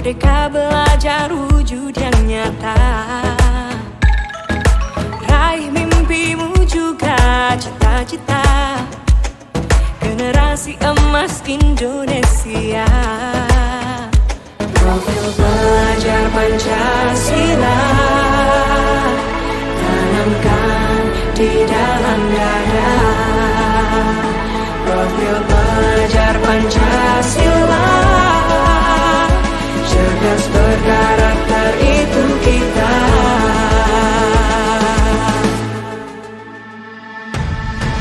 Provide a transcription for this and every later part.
Merdeka belajar wujud yang nyata. Raih mimpimu juga cita-cita. Generasi emas Indonesia. Profil pelajar Pancasila tanamkan di dalam dada. Profil pelajar Pancasila, cerdas berkarakter itu kita.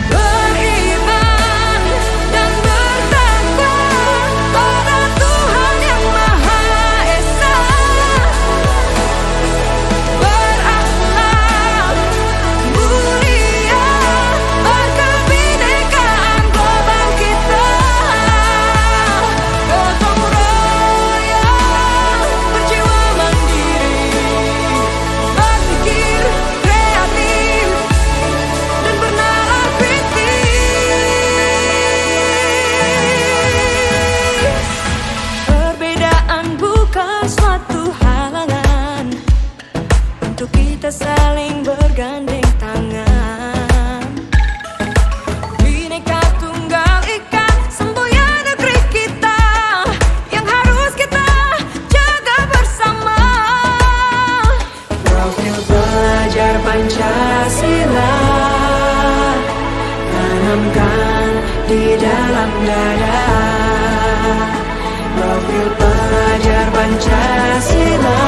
Beriman dan bertakwa pada Tuhan yang Maha Esa. Berakhlak mulia, berkebinekaan global kita. Gotong royong, berjiwa mandiri, berpikir kreatif dan bernalar kritis. Perbedaan bukan suatu halangan untuk kita saling bergandeng tangan. Bhinneka Tunggal Ika, semboyan negeri kita yang harus kita jaga bersama. Profil pelajar Pancasila tanamkan di dalam dada. Profil pelajar Pancasila,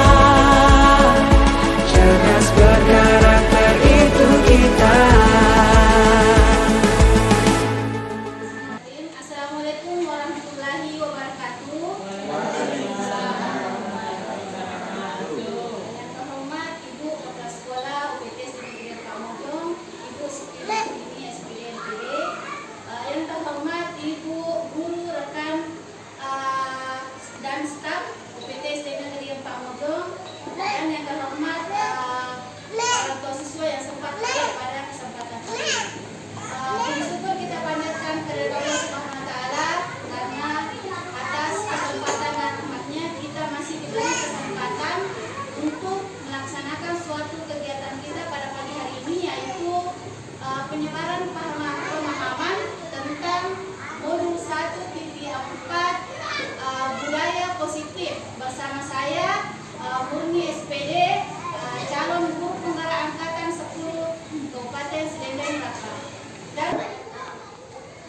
cerdas berkarakter itu kita. Assalamualaikum warahmatullahi wabarakatuh. Yang terhormat Ibu Kepala Sekolah UPTS Negeri Pamojong, Ibu Siti SPDMPD. Yang terhormat Ibu guru, rekan dan staf UPTS Negeri Pamojong, dan yang terhormat para tua siswa yang sempat hadir pada kesempatan ini. Puji syukur kita panjatkan kepada Allah Subhanahu wa Ta'ala karena atas kesempatan dan rahmatnya kita masih diberi kesempatan untuk melaksanakan suatu kegiatan kita pada pagi hari ini, yaitu penyebaran pemahaman tentang modul 1.4 budaya positif bersama saya Murni SPD, calon guru penggerak angkatan 10 Kabupaten Serdang Raka.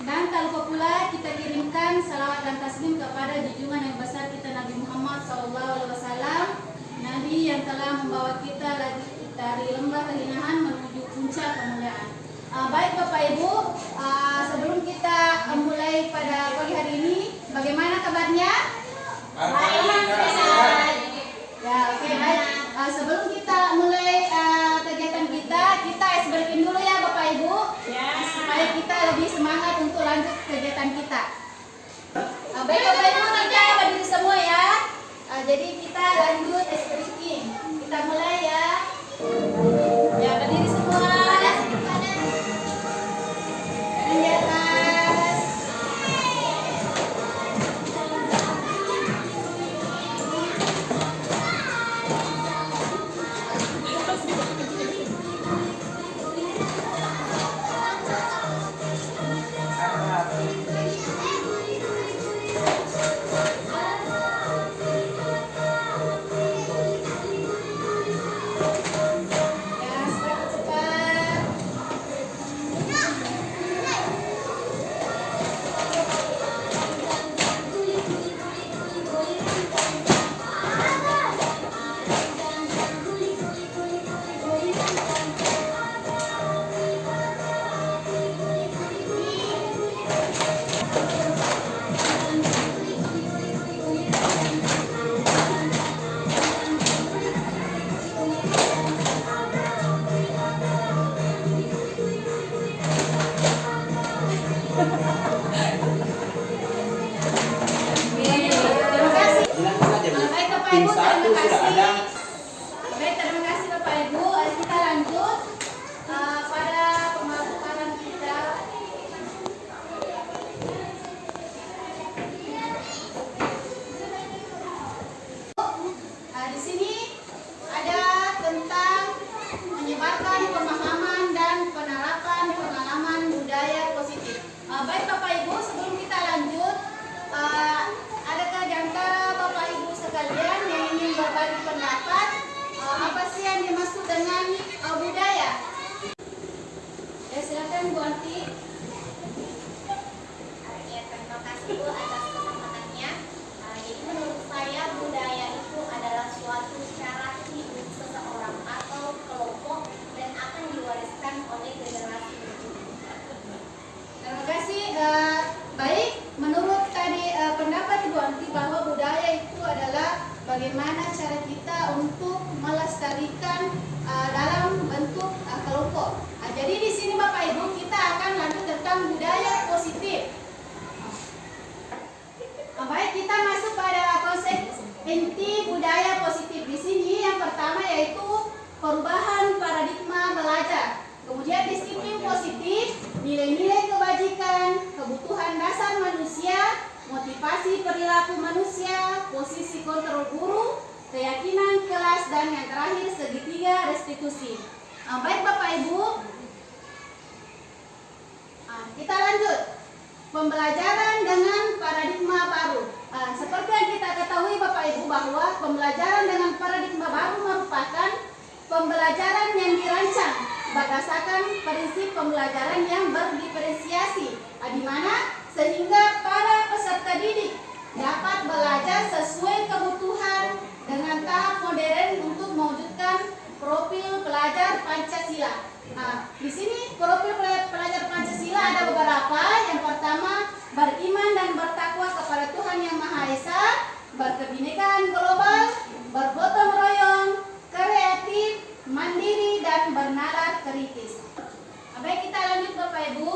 Dan tak lupa pula kita kirimkan salawat dan taslim kepada junjungan yang besar kita Nabi Muhammad SAW, Nabi yang telah membawa kita dari lembah kehinaan menuju puncak kemuliaan. Baik Bapak Ibu, sebelum kita mulai pada pagi hari ini, bagaimana kabarnya? Baik. Ya, oke, baik. Sebelum kita mulai kegiatan kita es breaking dulu ya Bapak Ibu, supaya kita lebih semangat untuk lanjut kegiatan kita. Baik Bapak Ibu, kita berdiri semua ya. Jadi kita lanjut es breaking. Kita mulai ya. Ya, berdiri semua. Tangan di atas. Tim satu sudah ada. Baik, terima kasih Bapak Ibu. Kita lanjut pada pemaparan kita. silakan Bu Anti. Ya, terima kasih Bu atas kesempatannya. Jadi menurut saya budaya itu adalah suatu cara hidup seseorang atau kelompok dan akan diwariskan oleh generasi berikutnya. Terima kasih. Baik, menurut tadi pendapat Ibu Anti bahwa budaya itu adalah bagaimana cara kita untuk melestarikan dalam bentuk kelompok. Jadi di sini Bapak Ibu kita akan lanjut tentang budaya positif. Baik, kita masuk pada konsep inti budaya positif di sini. Yang pertama yaitu perubahan paradigma belajar. Kemudian disiplin positif, nilai-nilai kebajikan, kebutuhan dasar manusia, motivasi perilaku manusia, posisi kontrol guru, keyakinan kelas, dan yang terakhir segitiga restitusi. Baik Bapak Ibu, kita lanjut. Pembelajaran dengan paradigma baru. Seperti yang kita ketahui Bapak Ibu bahwa pembelajaran dengan paradigma baru merupakan pembelajaran yang dirancang berdasarkan prinsip pembelajaran yang berdiferensiasi, di mana sehingga para peserta didik dapat belajar sesuai kebutuhan dengan tahap modern untuk mewujudkan profil pelajar Pancasila. Di sini profil pelajar Pancasila ada beberapa. Yang pertama, beriman dan bertakwa kepada Tuhan Yang Maha Esa, berkebinekaan global, bergotong royong, kreatif, mandiri, dan bernalar kritis. Baik, kita lanjut Bapak Ibu.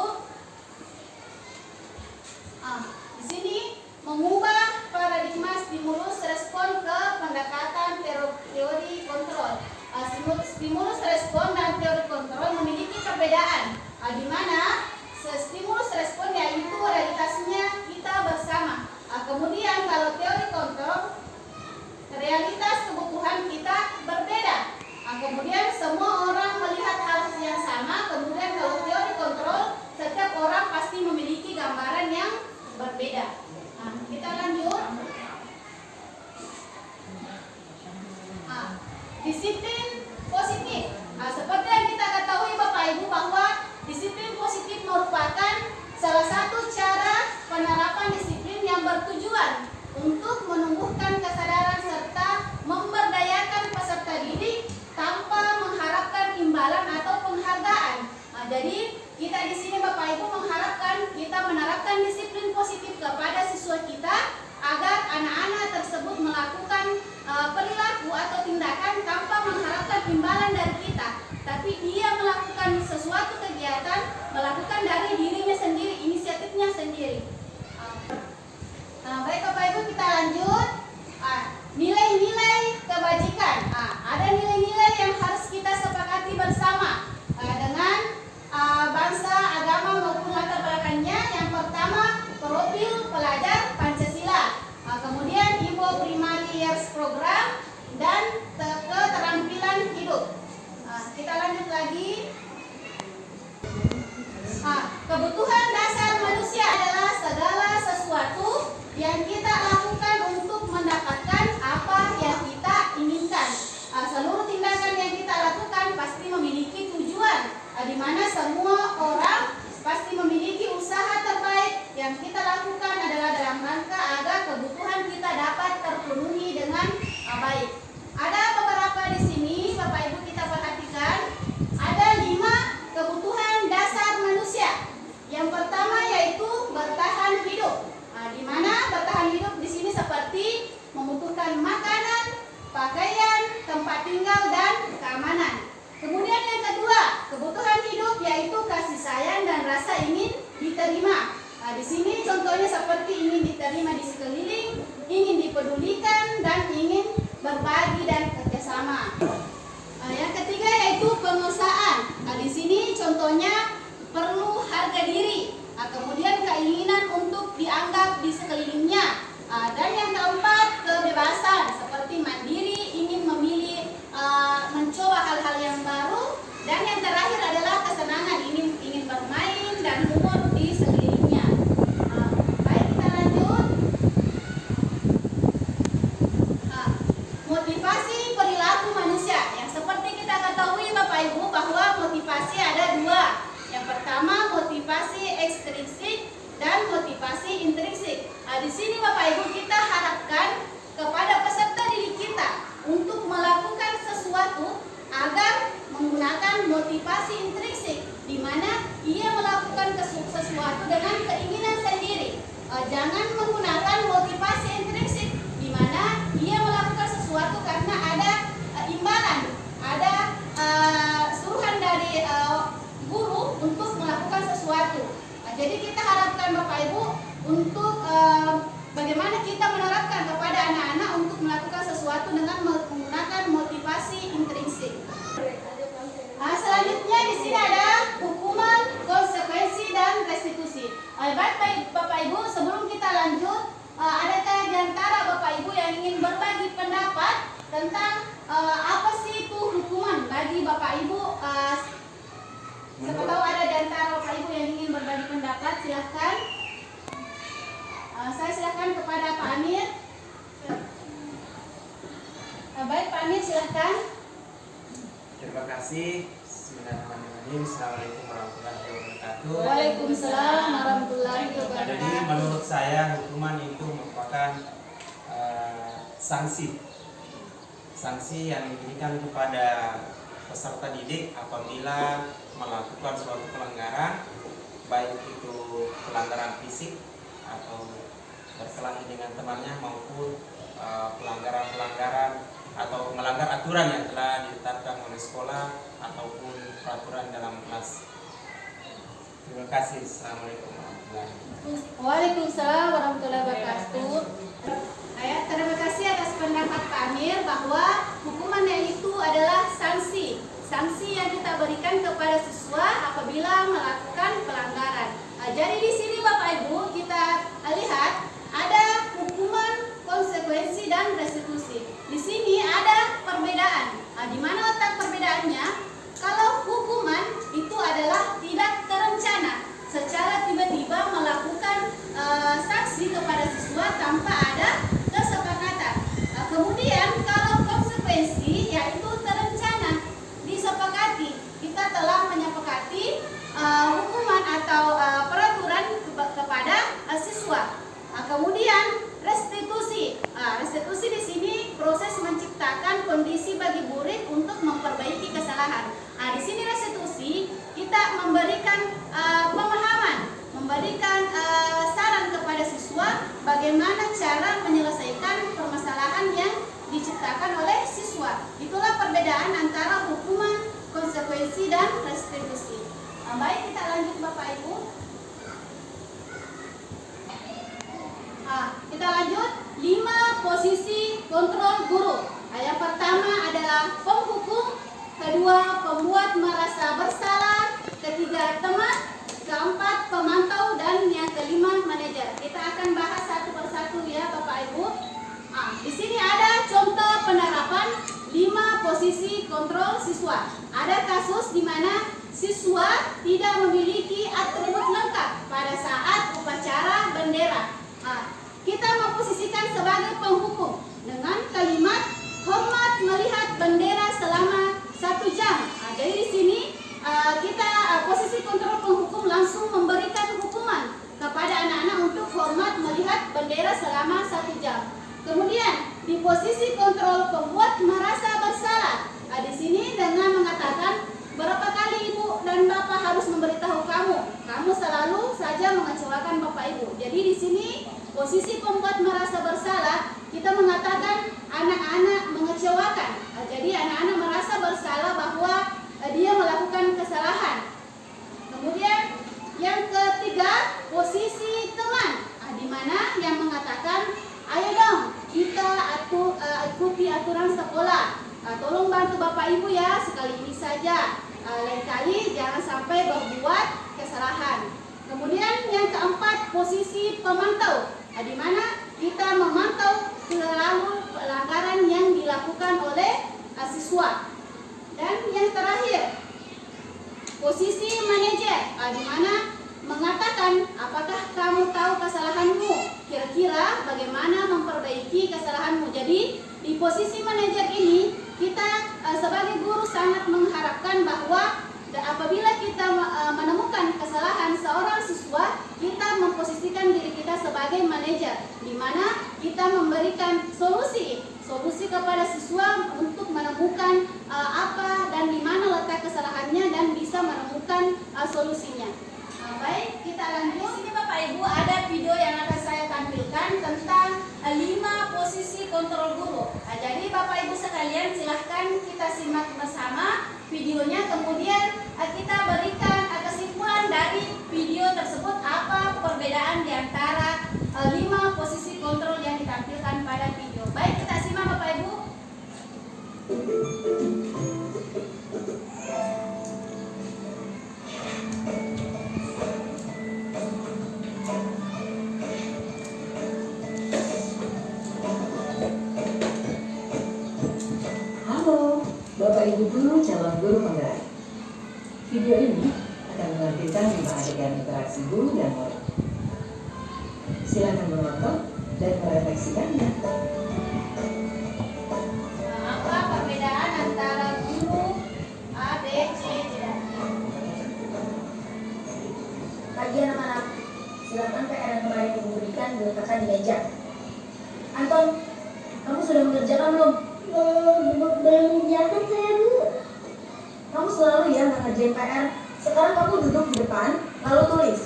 Di sini mengubah paradigma stimulus respon ke pendekatan teori kontrol. Stimulus respon dan teori kontrol memiliki perbedaan, di mana stimulus respon yaitu realitasnya kita bersama. Kemudian kalau teori kontrol, realitas kebutuhan kita berbeda. Kemudian semua orang melihat hal yang sama. Kemudian kalau teori kontrol, setiap orang pasti memiliki gambaran yang berbeda. Kita lanjut. Disiplin positif. Seperti yang kita ketahui Bapak Ibu bahwa disiplin positif merupakan salah satu cara penerapan disiplin yang bertujuan untuk menumbuhkan kesadaran serta memberdayakan peserta didik tanpa mengharapkan imbalan atau penghargaan. Jadi kita di sini Bapak Ibu mengharapkan kita menerapkan disiplin positif kepada siswa kita agar anak-anak tersebut melakukan perilaku atau tindakan tanpa mengharapkan imbalan dari kita, tapi dia melakukan sesuatu kegiatan, melakukan dari dirinya sendiri, inisiatifnya sendiri. Baik Bapak Ibu, kita lanjut. Nilai-nilai kebajikan. Ada nilai-nilai yang harus kita sepakati bersama dengan bangsa, agama maupun latar belakangnya. Yang pertama, profil pelajar Pancasila. Kemudian Ivo Primary Years Program dan keterampilan hidup. Kita lanjut lagi. Kebutuhan dasar manusia adalah segala sesuatu yang kita lakukan untuk mendapatkan apa yang kita inginkan. Seluruh tindakan yang kita lakukan pasti memiliki tujuan, di mana semua orang pasti memiliki usaha terbaik. Yang kita lakukan adalah dalam rangka agar kebutuhan kita dapat terpenuhi dengan baik. Ada beberapa di sini Bapak Ibu kita perhatikan. Ada 5 kebutuhan dasar manusia. Yang pertama yaitu bertahan hidup. Di mana bertahan hidup di sini seperti membutuhkan makanan, pakaian, tempat tinggal, dan keamanan. Kemudian yang kedua, kebutuhan hidup yaitu kasih sayang dan rasa ingin diterima. Di sini contohnya seperti ingin diterima di sekeliling, ingin dipedulikan, dan ingin berbagi dan kerjasama. Yang ketiga yaitu penguasaan. Di sini contohnya perlu harga diri, kemudian keinginan untuk dianggap di sekelilingnya, dan yang keempat kebebasan seperti mandiri, ingin memilih, mencoba hal-hal yang baru, dan yang terakhir adalah kesenangan, ingin bermain dan humor di sekelilingnya. Baik, kita lanjut. Motivasi perilaku manusia. Yang seperti kita ketahui Bapak Ibu bahwa motivasi ada 2. Yang pertama menerapkan kepada anak-anak untuk melakukan sesuatu dengan menggunakan motivasi intrinsik. Selanjutnya di sini ada hukuman, konsekuensi, dan restitusi. Baik Bapak Ibu, sebelum kita lanjut, adakah di antara Bapak Ibu yang ingin berbagi pendapat tentang apa sih itu hukuman bagi Bapak Ibu? Siapa tahu ada di antara Bapak Ibu yang ingin berbagi pendapat, silahkan. Saya silahkan kepada Pak Amir. Baik Pak Amir, silahkan. Terima kasih. Bismillahirrahmanirrahim. Assalamualaikum warahmatullahi wabarakatuh. Waalaikumsalam warahmatullahi Jadi wabarakatuh. menurut saya hukuman itu merupakan sanksi yang diberikan kepada peserta didik apabila melakukan suatu pelanggaran, baik itu pelanggaran fisik atau berkelahi dengan temannya maupun pelanggaran atau melanggar aturan yang telah ditetapkan oleh sekolah ataupun peraturan dalam kelas. Terima kasih. Assalamualaikum warahmatullahi wabarakatuh. Waalaikumsalam warahmatullahi wabarakatuh. Terima kasih atas pendapat Pak Amir bahwa hukuman itu adalah sanksi yang kita berikan kepada siswa apabila melakukan pelanggaran. Jadi di sini Bapak Ibu kita lihat ada hukuman, konsekuensi, dan restitusi. Di sini ada perbedaan. Di mana letak perbedaannya? Kalau hukuman itu adalah tidak terencana, secara tiba-tiba melakukan sanksi kepada siswa tanpa ada kesepakatan. Kemudian kalau konsekuensi yaitu terencana, disepakati. Kita telah menyepakati hukuman atau peraturan kepada siswa. Kemudian restitusi. Restitusi di sini proses menciptakan kondisi bagi murid untuk memperbaiki kesalahan. Di sini restitusi kita memberikan pemahaman, memberikan saran kepada siswa bagaimana cara menyelesaikan permasalahan yang diciptakan oleh siswa. Itulah perbedaan antara hukuman, konsekuensi, dan restitusi. Baik, kita lanjut Bapak Ibu. Kita lanjut 5 posisi kontrol guru. Yang pertama adalah penghukum, kedua pembuat merasa bersalah, ketiga teman, keempat pemantau, dan yang kelima manajer. Kita akan bahas satu persatu ya Bapak Ibu. Di sini ada contoh penerapan 5 posisi kontrol siswa. Ada kasus di mana siswa tidak memiliki atribut lengkap pada saat upacara bendera. Kita memposisikan sebagai penghukum dengan kalimat hormat melihat bendera selama 1 jam. Jadi di sini kita posisi kontrol penghukum langsung memberikan hukuman kepada anak-anak untuk hormat melihat bendera selama 1 jam. Kemudian di posisi kontrol pembuat merasa bersalah. Di sini dengan mengatakan berapa kali ibu dan bapak harus memberitahu kamu selalu saja mengecewakan bapak ibu. Jadi di sini posisi pembuat merasa bersalah, kita mengatakan anak-anak mengecewakan. Jadi anak-anak merasa bersalah bahwa dia melakukan kesalahan. Kemudian yang ketiga, posisi teman, di mana yang mengatakan, ayo dong kita ikuti aturan sekolah. Tolong bantu bapak ibu ya, sekali ini saja. Lain kali jangan sampai berbuat kesalahan. Kemudian yang keempat, posisi pemantau, di mana kita memantau selalu pelanggaran yang dilakukan oleh siswa. Dan yang terakhir, posisi manajer, di mana mengatakan apakah kamu tahu kesalahanmu, kira-kira bagaimana memperbaiki kesalahanmu. Jadi di posisi manajer ini kita sebagai guru sangat mengharapkan bahwa apabila kita menemukan kesalahan seorang siswa, kita memposisikan diri kita sebagai manajer, di mana kita memberikan solusi kepada siswa untuk menemukan apa dan di mana letak kesalahannya dan bisa menemukan solusinya. Baik, kita lanjut. Di sini Bapak Ibu ada video yang akan saya tampilkan tentang 5 posisi kontrol guru. Jadi Bapak Ibu sekalian silahkan kita simak bersama videonya, kemudian kita berikan kesimpulan dari video tersebut apa perbedaan di antara 5 posisi kontrol yang ditampilkan. Ibu calon guru penggerak. Video ini akan menampilkan 5 adegan interaksi guru dan murid. Silakan menonton dan merefleksikannya. Apa perbedaan antara guru A, B, C, dan D? Pagi anak-anak, silakan PR yang kemarin ibu berikan diletakkan di meja. Anton, kamu sudah mengerjakan belum? Belum mengerjakan saya, Bu. Kamu selalu ya mengerjain PR. Sekarang kamu duduk di depan, lalu tulis.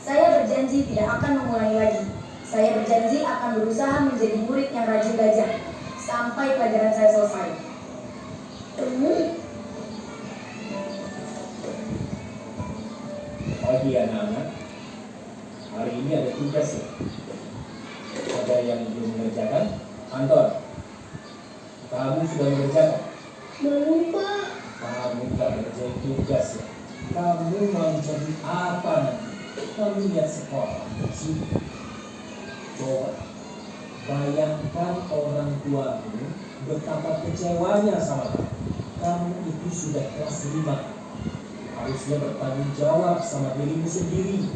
Saya berjanji tidak akan mengulangi lagi. Saya berjanji akan berusaha menjadi murid yang rajin belajar sampai pelajaran saya selesai. Pagi anak-anak, hari ini ada tugas ya. Ada yang belum mengerjakan? Anton, kamu sudah mengerjakan? Belum, Pak. Kamu tak mengerjakan tugas ya. Kamu mau jadi apa nanti? Kamu lihat sekolah sih. Coba bayangkan orang tuamu betapa kecewanya sama kamu. Kamu itu sudah kelas 5. Harusnya bertanggung jawab sama dirimu sendiri.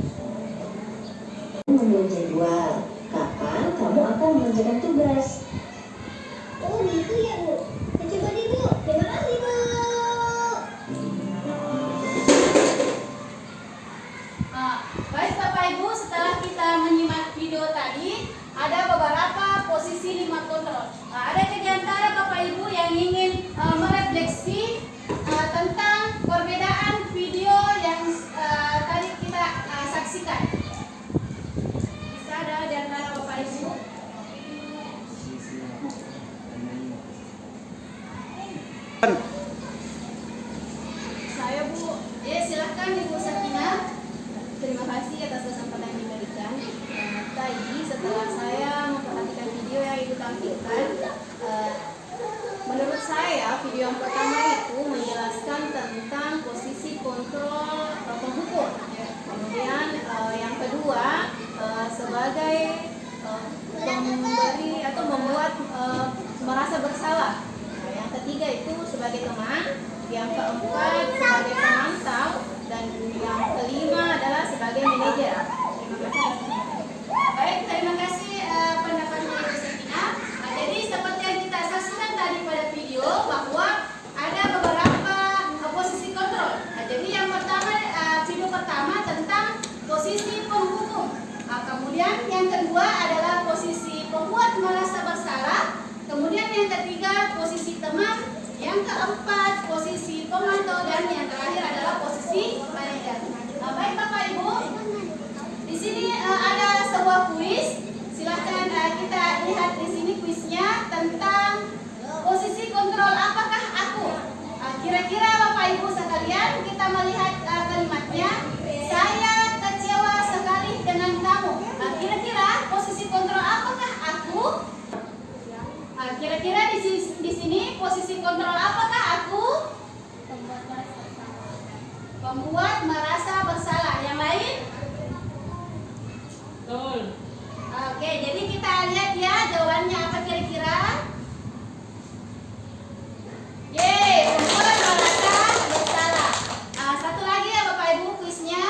Membuat jadwal kapan kamu akan mengerjakan tugas. Oh, gitu ya, Bu. Coba deh, Bu. Terima kasih, Bu. Baik Bapak Ibu, setelah kita menyimak video tadi, ada beberapa posisi 5 kontrol. Ada di antara Bapak Ibu yang ingin merefleksi tentang perbedaan video yang tadi kita saksikan. Bisa ada di antara Bapak Ibu? Saya Bu. Silahkan Ibu Sakinah. Terima kasih atas kesempatan yang diberikan. Tadi setelah saya memperhatikan video yang Ibu tampilkan, menurut saya video yang pertama itu menjelaskan tentang posisi kontrol penghukum. Kemudian yang kedua sebagai pemberi atau membuat merasa bersalah. Yang ketiga itu sebagai teman, yang keempat sebagai pemantau, dan yang kelima adalah sebagai manajer. Terima kasih. Baik, terima kasih pendapat Ibu Sakinah. Jadi seperti yang kita saksikan tadi pada video bahwa ada beberapa posisi kontrol. Jadi yang pertama video pertama tentang posisi penghukum. Kemudian yang kedua adalah posisi pembuat merasa bersalah. Kemudian yang ketiga posisi teman. Yang keempat posisi pemantau, dan yang terakhir adalah posisi manajer. Baik Bapak Ibu, di sini ada sebuah kuis. Silahkan kita lihat di sini kuisnya tentang posisi kontrol apakah aku. Kira-kira Bapak Ibu sekalian kita melihat kalimatnya. Saya kecewa sekali dengan kamu. Kira-kira posisi kontrol apakah aku? Kira-kira di sini posisi kontrol apakah aku? Pembuat merasa bersalah. Yang lain? Betul. Oke, jadi kita lihat ya jawabannya apa kira-kira? Pembuat merasa bersalah. Satu lagi ya Bapak Ibu kuisnya.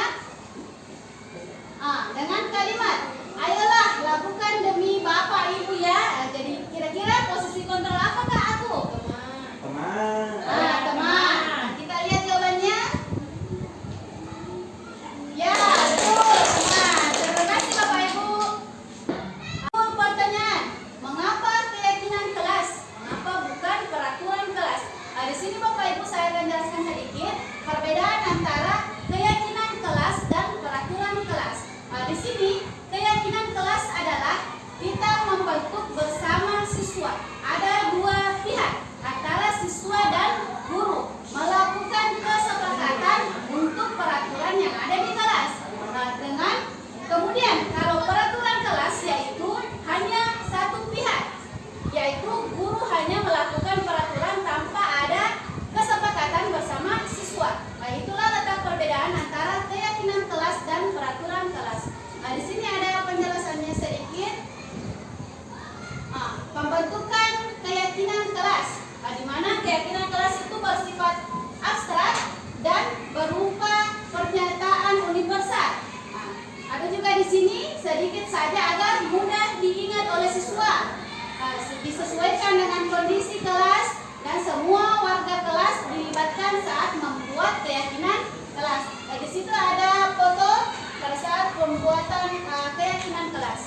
Dengan kalimat, ayolah lakukan demi Bapak Ibu ya. Jadi kira-kira posisi kontrol apakah aku? Teman. Teman. Kita lihat jawabannya. disesuaikan dengan kondisi kelas dan semua warga kelas dilibatkan saat membuat keyakinan kelas. Di situ ada foto pada saat pembuatan keyakinan kelas.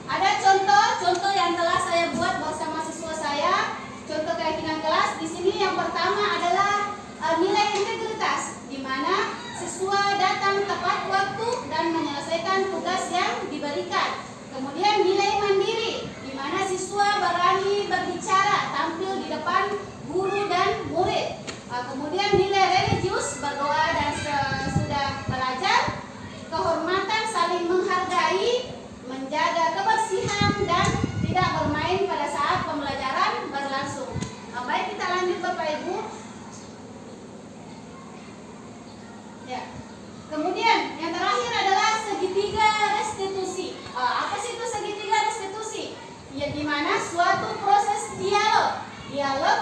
Ada contoh yang telah saya buat bersama siswa saya. Contoh keyakinan kelas di sini yang pertama adalah nilai integritas, di mana siswa datang tepat waktu dan menyelesaikan tugas yang diberikan. Kemudian nilai mandiri, di mana siswa berani berbicara, tampil di depan guru dan murid. Kemudian nilai religius, berdoa dan sesudah belajar. Kehormatan, saling menghargai, menjaga kebersihan dan tidak bermain pada saat pembelajaran berlangsung. Baik, kita lanjut Bapak Ibu. Ya. Kemudian yang terakhir adalah segitiga restitusi. Apa sih itu segitiga restitusi? Ya, di mana suatu proses dialog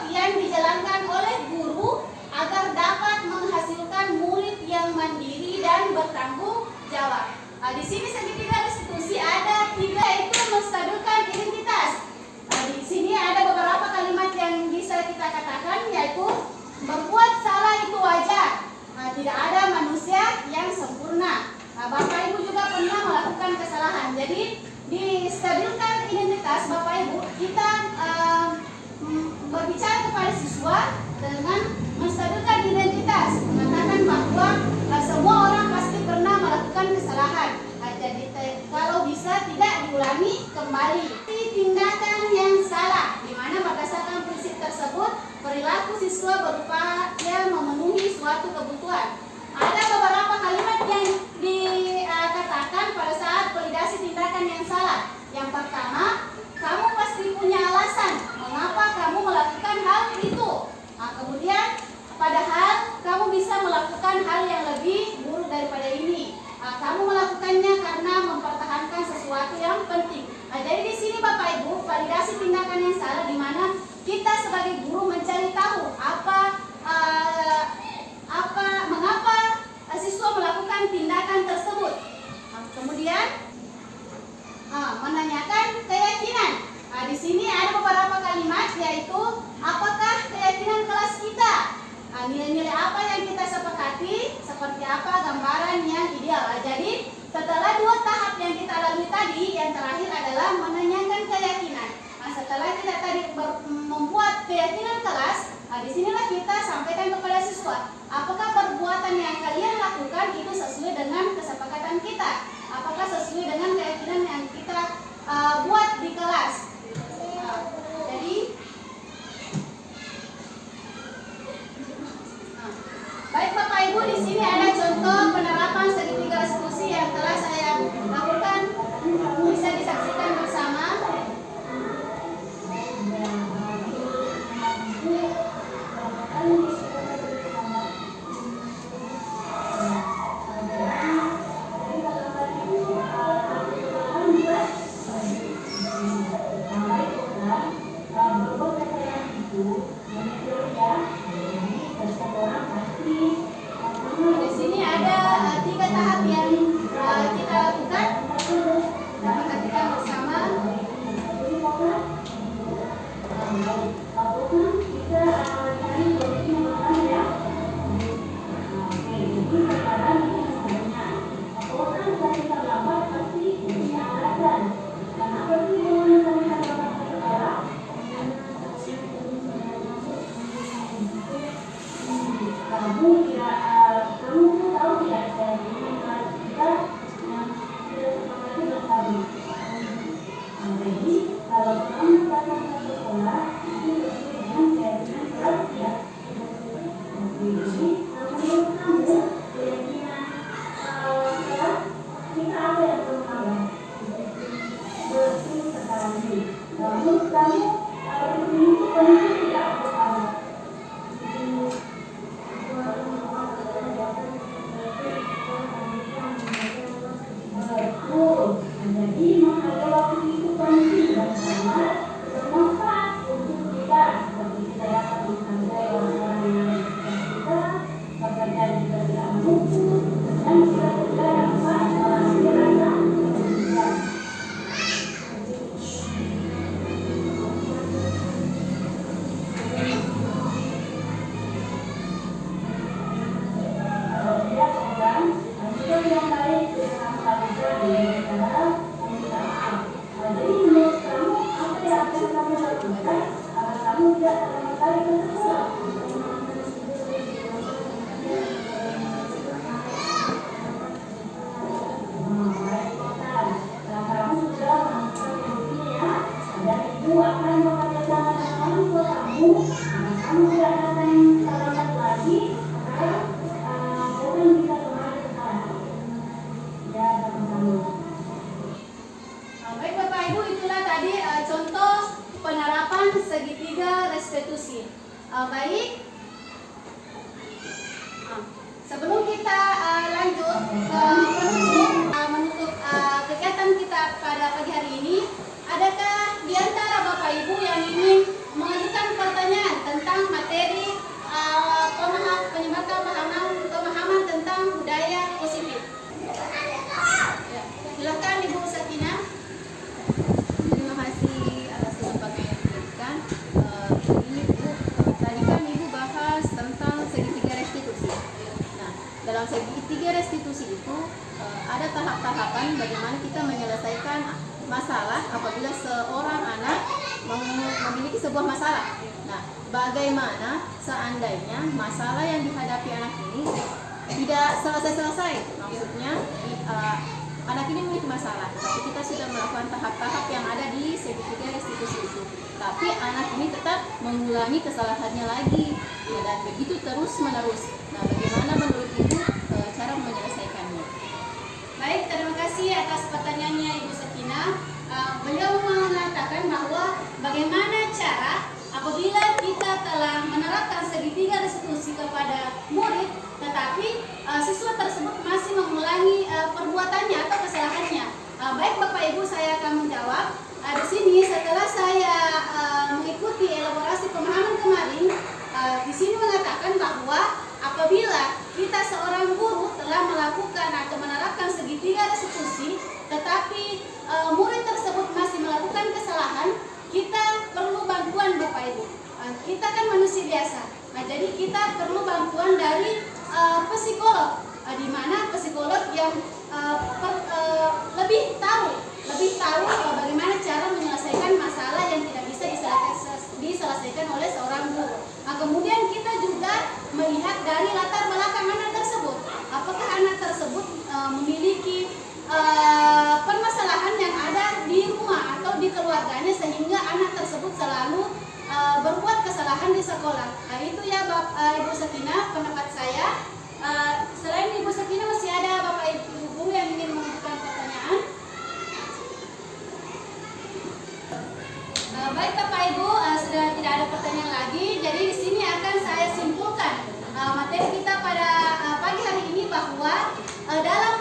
yang dijalankan oleh guru agar dapat menghasilkan murid yang mandiri dan bertanggung jawab. Di sini segitiga restitusi ada 3, yaitu menstabilkan identitas. Di sini ada beberapa kalimat yang bisa kita katakan, yaitu berbuat salah itu wajar. Tidak ada manusia yang sempurna. Bapak Ibu juga pernah melakukan kesalahan. Jadi distabilkan identitas Bapak Ibu, kita berbicara kepada siswa dengan menstabilkan identitas, mengatakan bahwa semua orang pasti pernah melakukan kesalahan. Jadi kalau bisa tidak diulangi kembali. Tindakan yang salah, di mana berdasarkan prinsip tersebut perilaku siswa berupaya memenuhi suatu kebutuhan. Ada beberapa kalimat yang dikatakan pada saat validasi tindakan yang salah. Yang pertama, kamu pasti punya alasan mengapa kamu melakukan hal itu. Kemudian, padahal kamu bisa melakukan hal yang lebih buruk daripada ini. Kamu melakukannya karena mempertahankan sesuatu yang penting. Jadi di sini Bapak Ibu, validasi tindakan yang salah, di mana kita sebagai guru mencari tahu mengapa siswa melakukan tindakan tersebut. Kemudian menanyakan keyakinan. Di sini ada beberapa kalimat, yaitu apakah keyakinan kelas kita? Nilai-nilai apa yang kita sepakati, seperti apa gambaran yang ideal. Jadi setelah 2 tahap yang kita lalui tadi, yang terakhir adalah menanyakan keyakinan. Setelah kita tadi membuat keyakinan kelas, disinilah kita sampaikan kepada siswa, apakah perbuatan yang kalian lakukan itu sesuai dengan kesepakatan kita, apakah sesuai dengan keyakinan yang kita buat di kelas. Baik Bapak Ibu, di sini ada contoh penerapan segitiga restitusi yang telah saya lakukan, bisa disaksikan bersama. akan bekerjasama dengan orang tua kamu. Jika kamu tidak datang terlambat lagi, maka bukan bisa kembali sekarang. Ya, sama-sama. Baik Bapak Ibu, itulah tadi contoh penerapan segitiga restitusi. Baik, sebelum kita lanjut menutup kegiatan kita pada pagi hari ini, adakah di antara Bapak Ibu yang ingin mengajukan pertanyaan tentang materi penyebarkan pemahaman tentang budaya positif? Ya, silakan Ibu Sakinah. Terima kasih atas kesempatan yang diberikan. Ini Bu, tadi kan Ibu bahas tentang segitiga restitusi. Nah, dalam segitiga restitusi itu ada tahap-tahapan bagaimana kita menyelesaikan masalah apabila seorang anak memiliki sebuah masalah. Nah, bagaimana seandainya masalah yang dihadapi anak ini tidak selesai-selesai? Maksudnya anak ini memiliki masalah, tapi kita sudah melakukan tahap-tahap yang ada di segitiga restitusi itu. Tapi anak ini tetap mengulangi kesalahannya lagi, ya, dan begitu terus menerus. Nah, bagaimana menurut Ibu cara menyelesaikannya? Baik, terima kasih atas pertanyaannya Ibu Sakinah. Beliau mengatakan bahwa bagaimana cara apabila kita telah menerapkan segitiga restitusi kepada murid, tetapi siswa tersebut masih mengulangi perbuatannya atau kesalahannya. Baik Bapak Ibu, saya akan menjawab. Di sini setelah saya mengikuti elaborasi pemahaman kemarin, di sini mengatakan bahwa apabila kita seorang guru telah melakukan atau menerapkan segitiga restitusi, tetapi murid tersebut masih melakukan kesalahan, kita perlu bantuan Bapak Ibu. Kita kan manusia biasa. Nah, jadi kita perlu bantuan dari psikolog, di mana psikolog yang lebih tahu bagaimana cara menyelesaikan masalah yang tidak bisa diselesaikan oleh seorang guru. Nah, kemudian kita juga melihat dari latar belakang anak tersebut. Apakah anak tersebut memiliki permasalahan yang ada di rumah atau di keluarganya sehingga anak tersebut selalu berbuat kesalahan di sekolah. Nah, itu ya Ibu Sakinah pendapat saya. Selain Ibu Sakinah masih ada Bapak Ibu guru yang ingin mengajukan pertanyaan? Baik Bapak Ibu, sudah tidak ada pertanyaan lagi. Jadi di sini akan saya simpulkan materi kita pada pagi hari ini bahwa dalam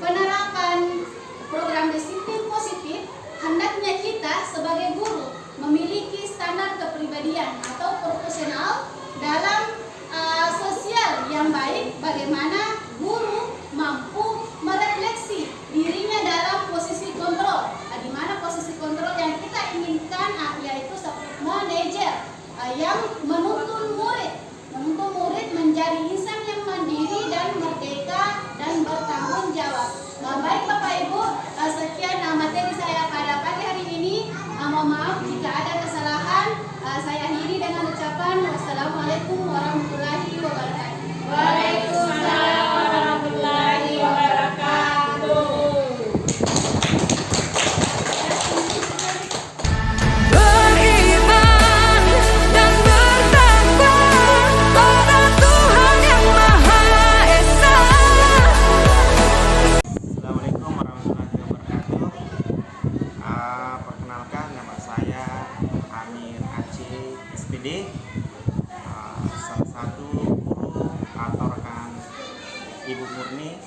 penerapan program disiplin positif, hendaknya kita sebagai guru memiliki standar kepribadian atau profesional dalam sosial yang baik, bagaimana guru mampu merefleksi dirinya dalam posisi kontrol. Di mana posisi kontrol yang kita inginkan yaitu seperti manajer yang menuntun murid menjadi insan yang mandiri dan merdeka dan bertanggung jawab. Baik Bapak Ibu, sekian materi saya pada pagi hari ini. Mohon maaf jika ada kesalahan. Saya akhiri dengan ucapan wassalamualaikum warahmatullahi wabarakatuh. Waalaikumsalam warahmatullahi wabarakatuh. Beriman dan bertakwa pada Tuhan yang Maha Esa. Assalamualaikum warahmatullahi wabarakatuh. Perkenalkan, nama saya Amir Aceh SPD, salah satu guru atau rekan Ibu Murni,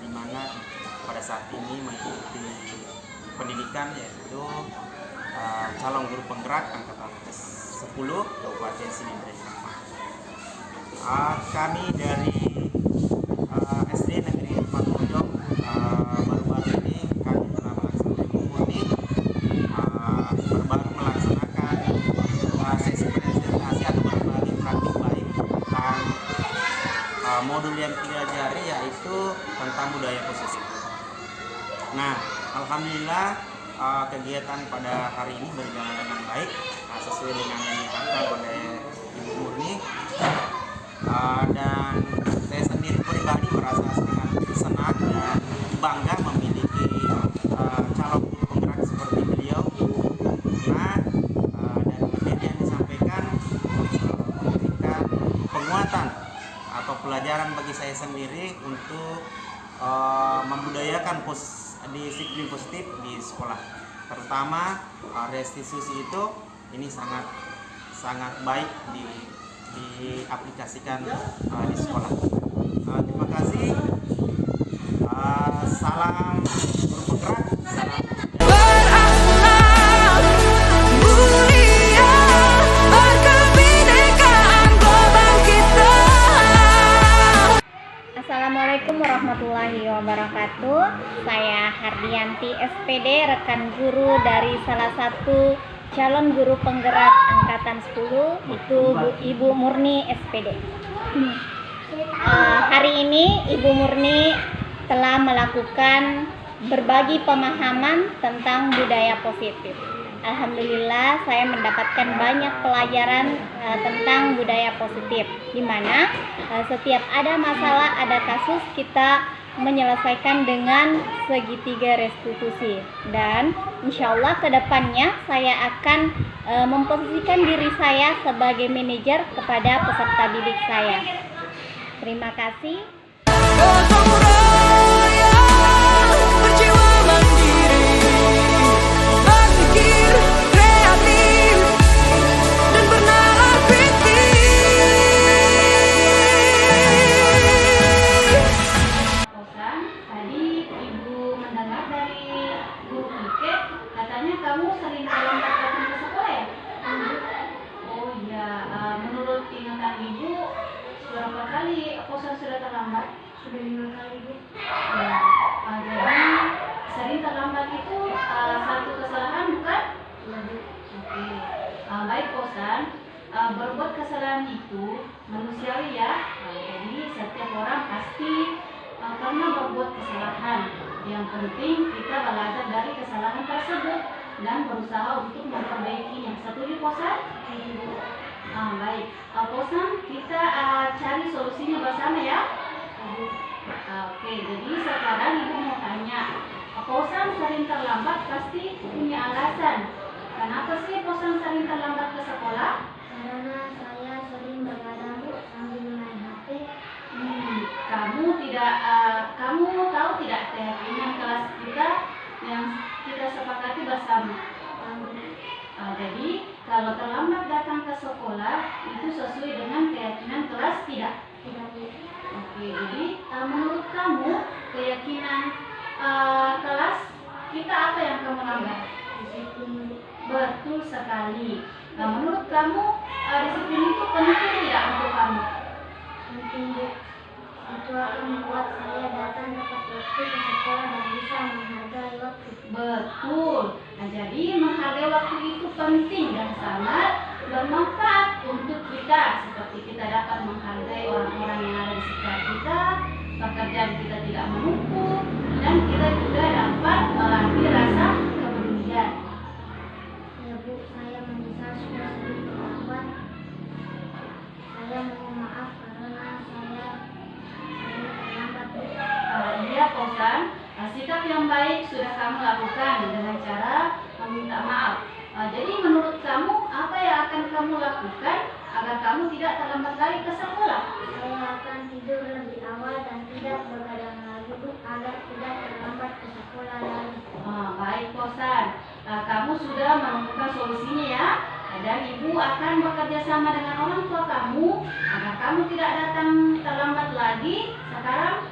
di mana pada saat ini mengikuti pendidikan yaitu calon guru penggerak angkatan 10 Kabupaten Silindra. Kami dari SD Negeri 4 Bojong baru-baru ini kami telah melaksanakan Ibu Murni, baru melaksanakan sesi presentasi atau berbagi praktik baik tentang modul yang kita pelajari yaitu tentang budaya positif. Nah, alhamdulillah kegiatan pada hari ini berjalan dengan baik sesuai dengan yang diharapkan oleh Ibu Murni, dan saya sendiri pribadi merasa sangat senang dan bangga memiliki calon guru penggerak seperti beliau saya sendiri untuk membudayakan disiplin positif di sekolah, terutama restitusi itu ini sangat baik diaplikasikan di sekolah. Terima kasih. Salam bergerak. Salam. Berakhlak mulia, berkebinekaan global kita. Assalamualaikum warahmatullahi wabarakatuh. Saya Hardianti SPD, rekan guru dari salah satu calon guru penggerak angkatan 10, itu Ibu Murni SPD. Hari ini Ibu Murni telah melakukan berbagi pemahaman tentang budaya positif. Alhamdulillah saya mendapatkan banyak pelajaran tentang budaya positif, di mana setiap ada masalah, ada kasus, kita menyelesaikan dengan segitiga restitusi. Dan insya Allah kedepannya saya akan memposisikan diri saya sebagai manajer kepada peserta didik saya. Terima kasih. Gotong royong, berjiwa mandiri, berpikir kreatif dan bernalar kritis. Kosan, tadi Ibu mendengar dari guru Ike, katanya kamu sering terlambat datang ke sekolah ya? Oh iya, menurut ingatan Ibu, berapa kali Kosan sudah terlambat? Sudah 5 kali, Bu. Ya, jadi sering terlambat itu satu kesalahan bukan? Oke. Baik Kosan, berbuat kesalahan itu manusiawi ya. Jadi setiap orang pasti pernah berbuat kesalahan. Yang penting kita belajar dari kesalahan tersebut dan berusaha untuk memperbaikinya. Setuju Kosan? Baik, Kosan, kita cari solusinya bersama ya. Oke, jadi sekarang Ibu mau tanya, Kosan sering terlambat pasti punya alasan. Kenapa sih Kosan sering terlambat ke sekolah? Karena saya sering bergadang, Bu, sambil main HP. Kamu tahu tidak keyakinan kelas kita yang kita sepakati bersama? Jadi kalau terlambat datang ke sekolah itu sesuai dengan keyakinan kelas tidak? Tidak, Bu. Oke, jadi menurut kamu keyakinan kelas kita apa yang kamu langgar? Disiplin. Betul sekali. Menurut kamu disiplin itu penting tidak untuk kamu? Penting, Bu. Itu akan membuat saya datang tepat waktu ke sekolah dan bisa menghargai waktu. Betul. Jadi menghargai waktu itu penting dan sangat bermanfaat untuk kita. Seperti kita dapat menghargai orang-orang yang ada di sekitar kita, pekerjaan kita tidak menumpuk, dan kita juga dapat melatih rasa kepedulian. Ya, Bu, saya menyesal sudah sering terlambat. Saya mohon maaf karena saya sering terlambat, Bu. Iya Kosan, sikap yang baik sudah kamu lakukan dengan cara meminta maaf. Jadi menurut kamu apa yang akan kamu lakukan agar kamu tidak terlambat lagi ke sekolah? Saya akan tidur lebih awal dan tidak begadang lagi, Bu, agar tidak terlambat ke sekolah lagi. Baik Kosan, kamu sudah menemukan solusinya ya. Dan Ibu akan bekerja sama dengan orang tua kamu agar kamu tidak datang terlambat lagi. Sekarang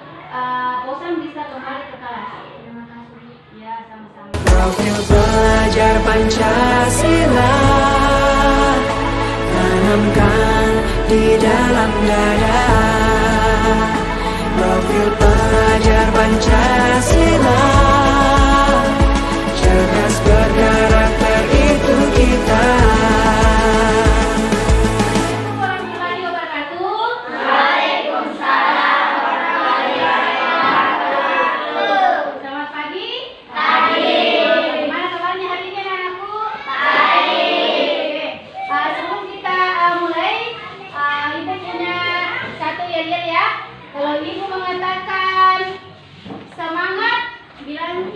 Kosan bisa kembali ke kelas. Terima kasih, Bu. Ya, sama-sama. Profil pelajar Pancasila tanamkan di dalam dada. Profil pelajar Pancasila cerdas berkarakter itu kita. Assalamualaikum warahmatullahi wabarakatuh. Waalaikumsalam warahmatullahi wabarakatuh. Selamat pagi. Pagi. Gimana kabarnya hari ini anak-anakku? Baik. Oke. Sebelum kita mulai, Ibu punya satu yel-yel ya. Kalau Ibu mengatakan semangat, bilang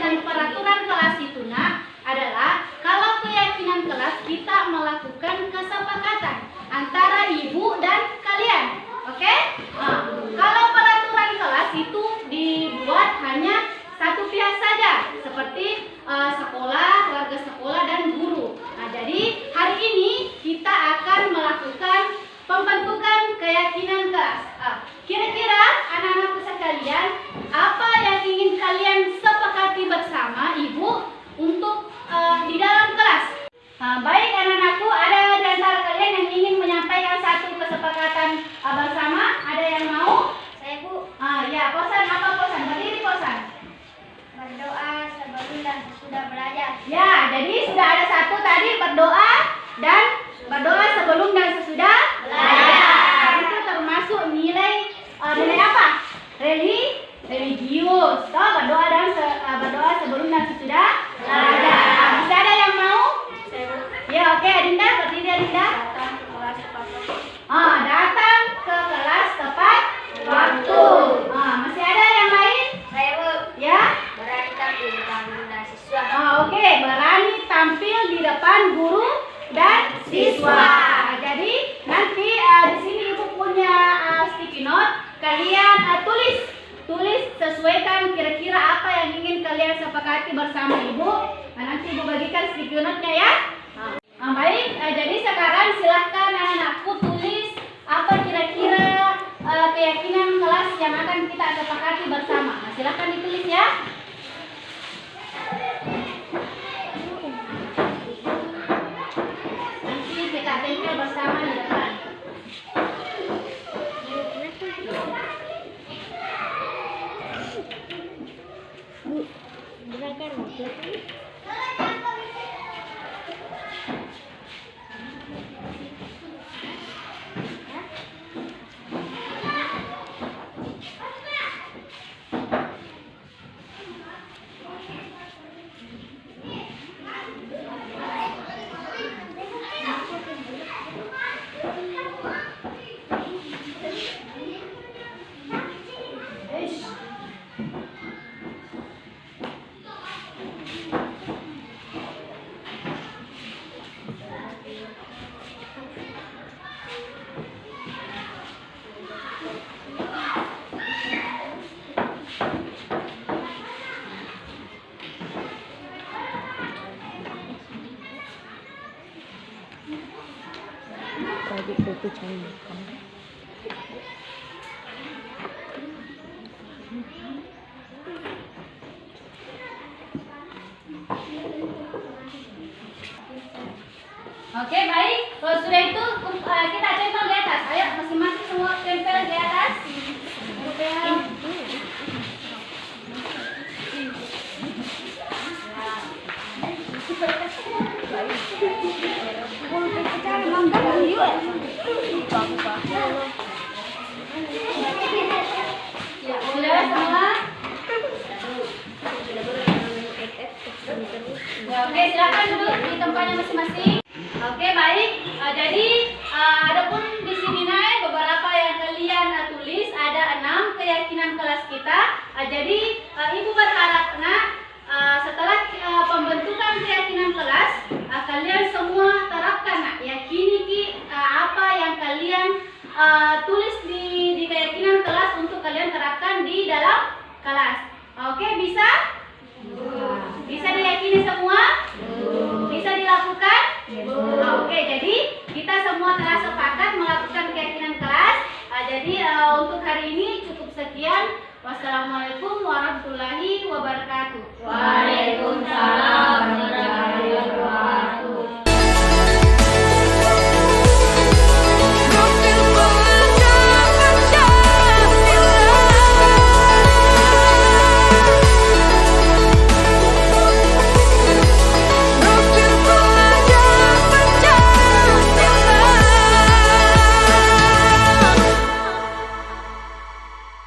dengan peraturan kelas itu adalah kalau keyakinan kelas kita melakukan kesepakatan antara ibu dan kalian. Oke? Kalau peraturan kelas itu dibuat hanya satu pihak saja, seperti sekolah, warga sekolah, dan guru. Nah, jadi hari ini kita akan melakukan pembentukan keyakinan kelas. Kira-kira anak-anakku sekalian, apa yang ingin kalian sepakati bersama ibu untuk di dalam kelas? Baik anak-anakku, ada di antara kalian yang ingin menyampaikan satu kesepakatan bersama? Ada yang mau? Saya Bu, Ya, Kosan, apa Kosan? Berdiri Kosan. berdoa sebelum dan sesudah belajar. Ya, jadi sudah ada satu tadi berdoa sebelum dan sesudah belajar. Itu termasuk nilai apa? Religius. Toh berdoa sebelum dan sesudah belajar. Bisa ada yang mau? Ya, oke, Adinda, berdiri Adinda. Datang ke kelas tepat waktu. Masih ada yang lain? Saya Bu, Ya. berani tampil di depan guru dan siswa. Oke, berani tampil di depan guru dan siswa. Jadi nanti di sini ibu punya sticky note. Kalian tulis sesuaikan kira-kira apa yang ingin kalian sepakati bersama ibu. Nanti ibu bagikan sticky note-nya ya. Baik, jadi sekarang silahkan anak-anakku tulis apa kira-kira keyakinan kelas yang akan kita sepakati bersama. Silahkan ditulis ya. Nanti kita tempel bersama di depan. Oke, baik. Kalau sudah itu kita tempel di atas. Ayo masing-masing semua tempel di atas. Ya, boleh semua. Ya, oke, silakan duduk di tempatnya masing-masing. Oke, baik. Jadi adapun di sini beberapa yang kalian tulis ada 6 keyakinan kelas kita. Jadi ibu berharap setelah pembentukan keyakinan kelas kalian semua terapkan yakini apa yang kalian tulis di keyakinan kelas untuk kalian terapkan di dalam kelas. Oke, bisa? Bisa diyakini semua? Bisa dilakukan? Oke, jadi kita semua telah sepakat melakukan keyakinan kelas. Jadi untuk hari ini cukup sekian. Wassalamualaikum warahmatullahi wabarakatuh.